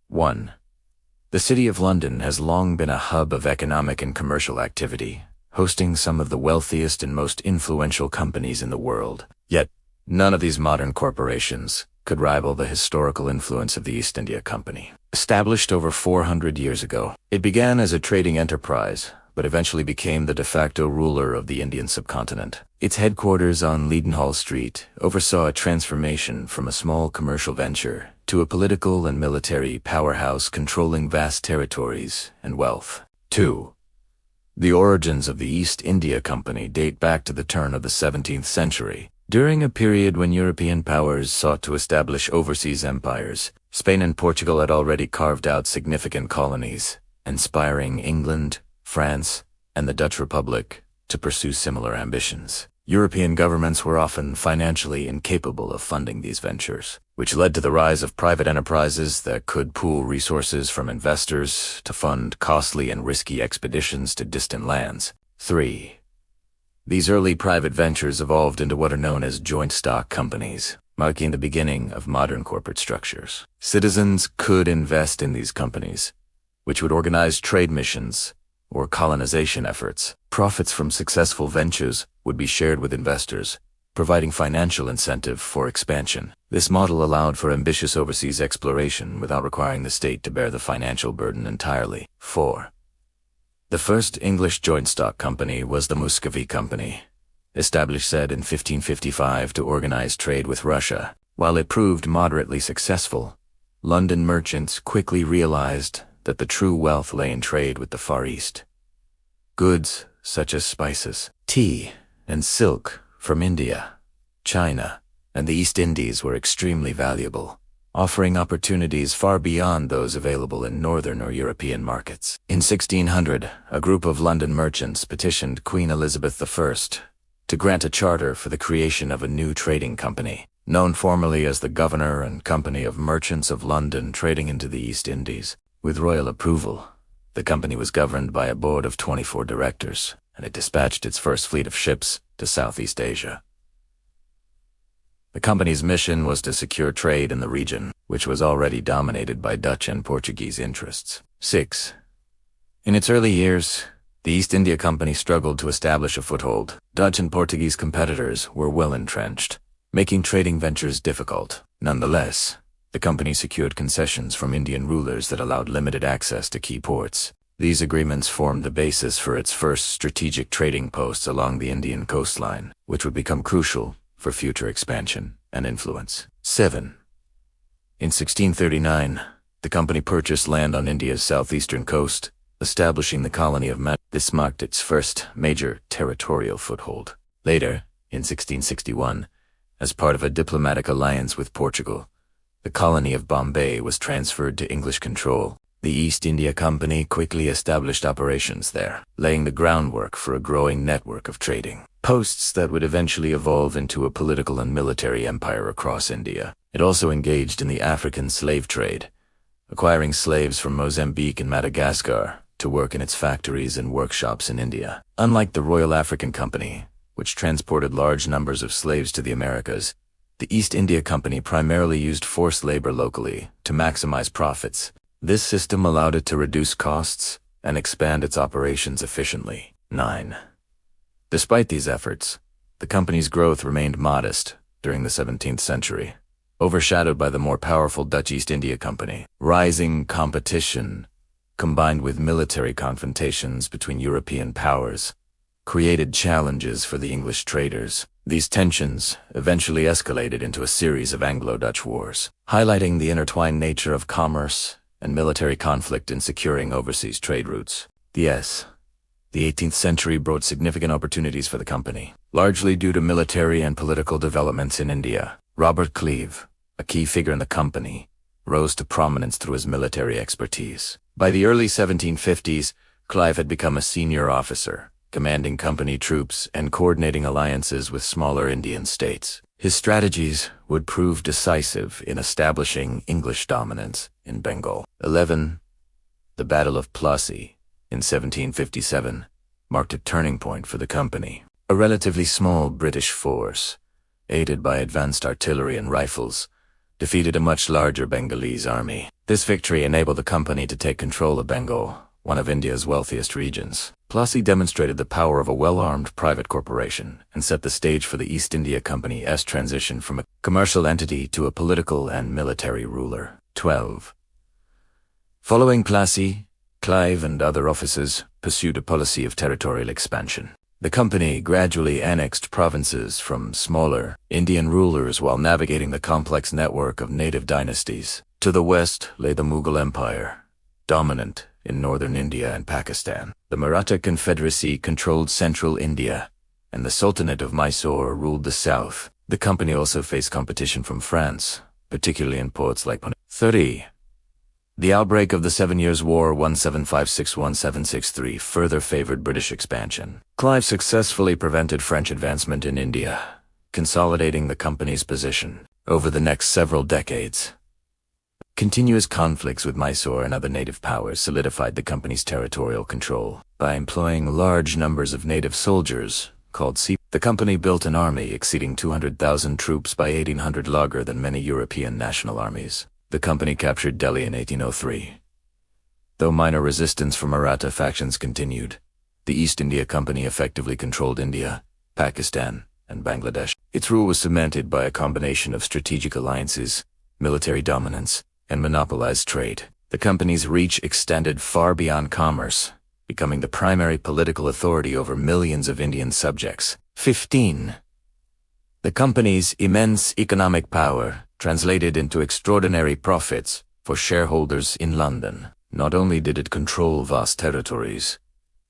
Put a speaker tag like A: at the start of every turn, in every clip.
A: 1. The City of London has long been a hub of economic and commercial activity, hosting some of the wealthiest and most influential companies in the world. Yet, none of these modern corporations could rival the historical influence of the East India Company. Established over 400 years ago, it began as a trading enterprise, but eventually became the de facto ruler of the Indian subcontinent. Its headquarters on Leadenhall Street oversaw a transformation from a small commercial venture to a political and military powerhouse controlling vast territories and wealth. 2. The origins of the East India Company date back to the turn of the 17th century. During a period when European powers sought to establish overseas empires, Spain and Portugal had already carved out significant colonies, inspiring England, France, and the Dutch Republic to pursue similar ambitions. European governments were often financially incapable of funding these ventures, which led to the rise of private enterprises that could pool resources from investors to fund costly and risky expeditions to distant lands. 3. These early private ventures evolved into what are known as joint stock companies, marking the beginning of modern corporate structures. Citizens could invest in these companies, which would organize trade missions or colonization efforts. Profits from successful ventures would be shared with investors, providing financial incentive for expansion. This model allowed for ambitious overseas exploration without requiring the state to bear the financial burden entirely. 4. The first English joint stock company was the Muscovy Company, established in 1555 to organize trade with Russia. While it proved moderately successful, London merchants quickly realized that the true wealth lay in trade with the Far East. Goods such as spices, tea, and silk from India, China, and the East Indies were extremely valuable, offering opportunities far beyond those available in northern or European markets. In 1600, a group of London merchants petitioned Queen Elizabeth I to grant a charter for the creation of a new trading company, known formally as the Governor and Company of Merchants of London trading into the East Indies. With royal approval, the company was governed by a board of 24 directors, and it dispatched its first fleet of ships to Southeast Asia. The company's mission was to secure trade in the region, which was already dominated by Dutch and Portuguese interests. 6. In its early years, the East India Company struggled to establish a foothold. Dutch and Portuguese competitors were well entrenched, making trading ventures difficult. Nonetheless, the company secured concessions from Indian rulers that allowed limited access to key ports. These agreements formed the basis for its first strategic trading posts along the Indian coastline, which would become crucial for future expansion and influence. 7. In 1639, the company purchased land on India's southeastern coast, establishing the colony of Madras. This marked its first major territorial foothold. Later, in 1661, as part of a diplomatic alliance with Portugal, the colony of Bombay was transferred to English control. The East India Company quickly established operations there, laying the groundwork for a growing network of trading posts that would eventually evolve into a political and military empire across India. It also engaged in the African slave trade, acquiring slaves from Mozambique and Madagascar to work in its factories and workshops in India. Unlike the Royal African Company, which transported large numbers of slaves to the Americas, the East India Company primarily used forced labor locally to maximize profits. This system allowed it to reduce costs and expand its operations efficiently. 9. Despite these efforts, the company's growth remained modest during the 17th century, overshadowed by the more powerful Dutch East India Company. Rising competition, combined with military confrontations between European powers, created challenges for the English traders. These tensions eventually escalated into a series of Anglo-Dutch wars, highlighting the intertwined nature of commerce and military conflict in securing overseas trade routes. The 18th century brought significant opportunities for the company, largely due to military and political developments in India. Robert Clive, a key figure in the company, rose to prominence through his military expertise. By the early 1750s, Clive had become a senior officer, commanding company troops and coordinating alliances with smaller Indian states. His strategies would prove decisive in establishing English dominance in Bengal. 11. The Battle of Plassey in 1757 marked a turning point for the company. A relatively small British force, aided by advanced artillery and rifles, defeated a much larger Bengalese army. This victory enabled the company to take control of Bengal, one of India's wealthiest regions. Plus, he demonstrated the power of a well-armed private corporation and set the stage for the East India Company's transition from a commercial entity to a political and military ruler. 12. Following Plassey, Clive and other officers pursued a policy of territorial expansion. The company gradually annexed provinces from smaller Indian rulers while navigating the complex network of native dynasties. To the west lay the Mughal Empire, dominant in northern India and Pakistan. The Maratha Confederacy controlled central India, and the Sultanate of Mysore ruled the south. The company also faced competition from France, particularly in ports like Pune. 30. The outbreak of the 7 Years' War 1756-1763 further favored British expansion. Clive successfully prevented French advancement in India, consolidating the company's position. Over the next several decades, continuous conflicts with Mysore and other native powers solidified the company's territorial control. By employing large numbers of native soldiers, called sepoys, the company built an army exceeding 200,000 troops by 1800, larger than many European national armies. The company captured Delhi in 1803. Though minor resistance from Maratha factions continued, the East India Company effectively controlled India, Pakistan, and Bangladesh. Its rule was cemented by a combination of strategic alliances, military dominance, and monopolized trade. The company's reach extended far beyond commerce, becoming the primary political authority over millions of Indian subjects. 15. The company's immense economic power translated into extraordinary profits for shareholders in London. Not only did it control vast territories,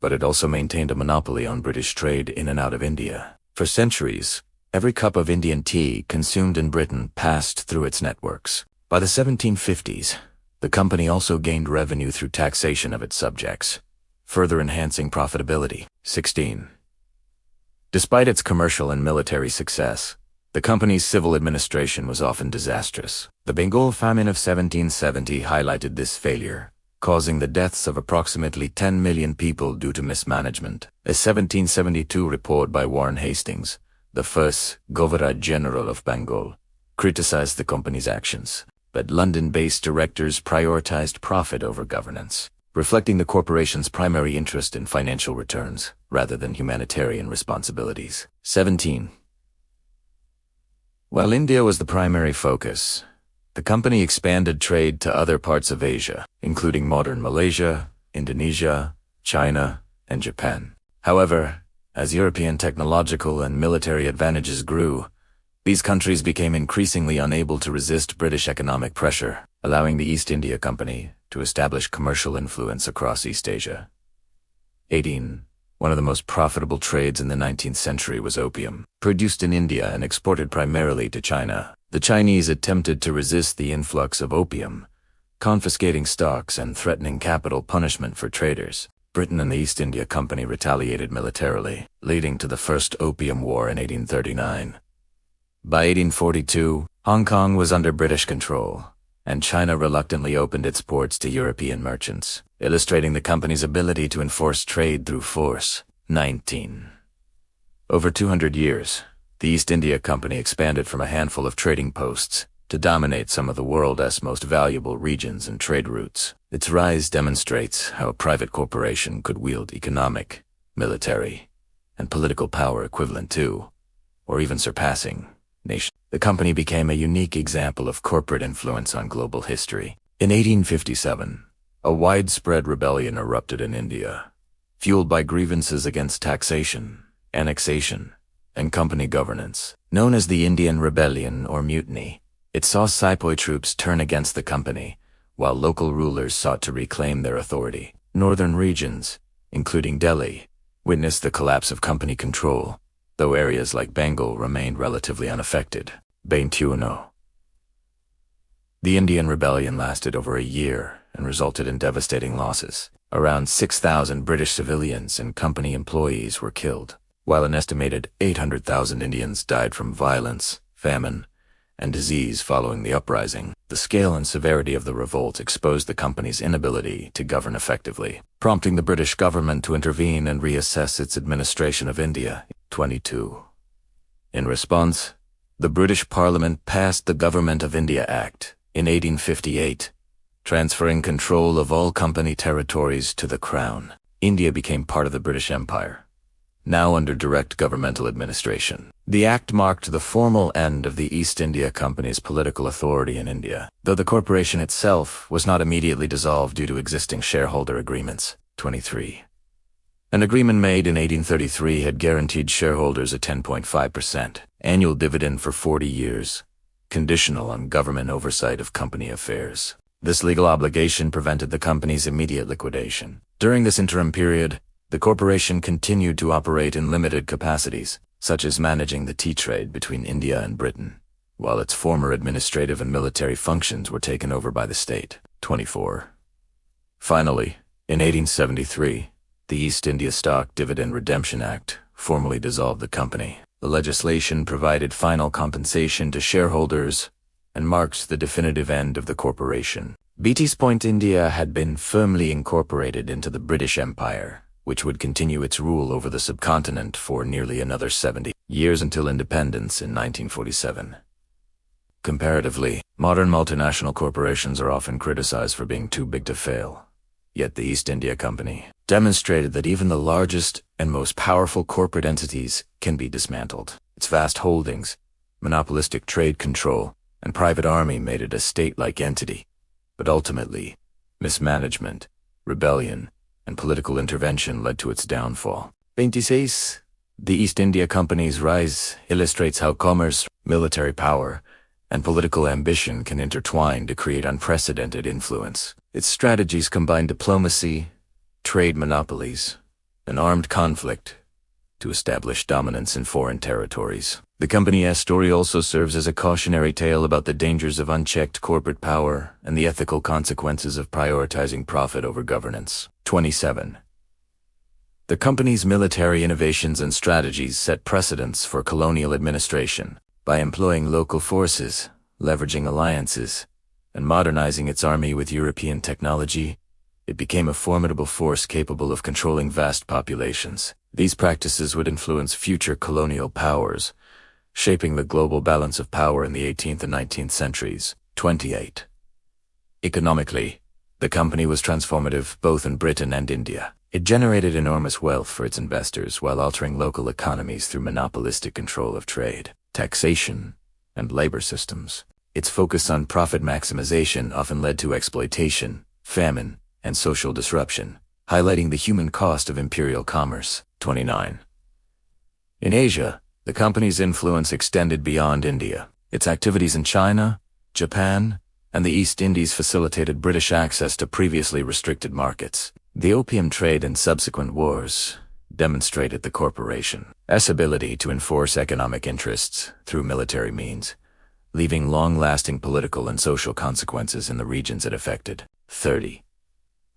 A: but it also maintained a monopoly on British trade in and out of India. For centuries, every cup of Indian tea consumed in Britain passed through its networks. By the 1750s, the company also gained revenue through taxation of its subjects, further enhancing profitability. 16. Despite its commercial and military success, the company's civil administration was often disastrous. The Bengal famine of 1770 highlighted this failure, causing the deaths of approximately 10 million people due to mismanagement. A 1772 report by Warren Hastings, the first Governor-General of Bengal, criticized the company's actions, but London-based directors prioritized profit over governance, reflecting the corporation's primary interest in financial returns rather than humanitarian responsibilities. 17. While India was the primary focus, the company expanded trade to other parts of Asia, including modern Malaysia, Indonesia, China, and Japan. However, as European technological and military advantages grew, these countries became increasingly unable to resist British economic pressure, allowing the East India Company to establish commercial influence across East Asia. 18. One of the most profitable trades in the 19th century was opium. Produced in India and exported primarily to China, the Chinese attempted to resist the influx of opium, confiscating stocks and threatening capital punishment for traders. Britain and the East India Company retaliated militarily, leading to the First Opium War in 1839. By 1842, Hong Kong was under British control, and China reluctantly opened its ports to European merchants, illustrating the company's ability to enforce trade through force. 19. Over 200 years, the East India Company expanded from a handful of trading posts to dominate some of the world's most valuable regions and trade routes. Its rise demonstrates how a private corporation could wield economic, military, and political power equivalent to, or even surpassing, nations. The company became a unique example of corporate influence on global history. In 1857, a widespread rebellion erupted in India, fueled by grievances against taxation, annexation, and company governance. Known as the Indian Rebellion or Mutiny, it saw sepoy troops turn against the company, while local rulers sought to reclaim their authority. Northern regions, including Delhi, witnessed the collapse of company control, though areas like Bengal remained relatively unaffected. 21. The Indian Rebellion lasted over a year and resulted in devastating losses. Around 6,000 British civilians and company employees were killed, while an estimated 800,000 Indians died from violence, famine, and disease following the uprising. The scale and severity of the revolt exposed the company's inability to govern effectively, prompting the British government to intervene and reassess its administration of India. 22. In response, The British Parliament passed the Government of India Act in 1858, transferring control of all company territories to the Crown. India became part of the British Empire, now under direct governmental administration. The act marked the formal end of the East India Company's political authority in India, though the corporation itself was not immediately dissolved due to existing shareholder agreements. 23. An agreement made in 1833 had guaranteed shareholders a 10.5% annual dividend for 40 years, conditional on government oversight of company affairs. This legal obligation prevented the company's immediate liquidation. During this interim period, the corporation continued to operate in limited capacities, such as managing the tea trade between India and Britain, while its former administrative and military functions were taken over by the state. 24. Finally, in 1873, the East India Stock Dividend Redemption Act formally dissolved the company. The legislation provided final compensation to shareholders and marked the definitive end of the corporation. BT's Point India had been firmly incorporated into the British Empire, which would continue its rule over the subcontinent for nearly another 70 years until independence in 1947. Comparatively, modern multinational corporations are often criticized for being too big to fail. Yet the East India Company demonstrated that even the largest and most powerful corporate entities can be dismantled. Its vast holdings, monopolistic trade control, and private army made it a state-like entity. But ultimately, mismanagement, rebellion, and political intervention led to its downfall. 26. The East India Company's rise illustrates how commerce, military power, and political ambition can intertwine to create unprecedented influence. Its strategies combine diplomacy, trade monopolies, and armed conflict to establish dominance in foreign territories. The company's story also serves as a cautionary tale about the dangers of unchecked corporate power and the ethical consequences of prioritizing profit over governance. 27. The company's military innovations and strategies set precedents for colonial administration. By employing local forces, leveraging alliances, and modernizing its army with European technology, it became a formidable force capable of controlling vast populations. These practices would influence future colonial powers, shaping the global balance of power in the 18th and 19th centuries. 28. Economically, the company was transformative both in Britain and India. It generated enormous wealth for its investors while altering local economies through monopolistic control of trade, taxation, and labor systems. Its focus on profit maximization often led to exploitation, famine, and social disruption, highlighting the human cost of imperial commerce. 29. In Asia, the company's influence extended beyond India. Its activities in China, Japan, and the East Indies facilitated British access to previously restricted markets. The opium trade and subsequent wars demonstrated the corporation's ability to enforce economic interests through military means, leaving long-lasting political and social consequences in the regions it affected. 30.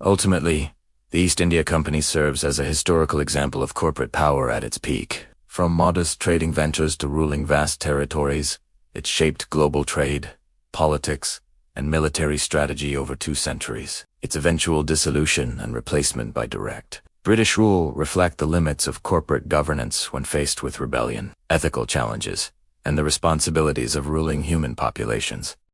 A: Ultimately, the East India Company serves as a historical example of corporate power at its peak. From modest trading ventures to ruling vast territories, it shaped global trade, politics, and military strategy over 2 centuries. Its eventual dissolution and replacement by direct British rule reflect the limits of corporate governance when faced with rebellion, ethical challenges, and the responsibilities of ruling human populations.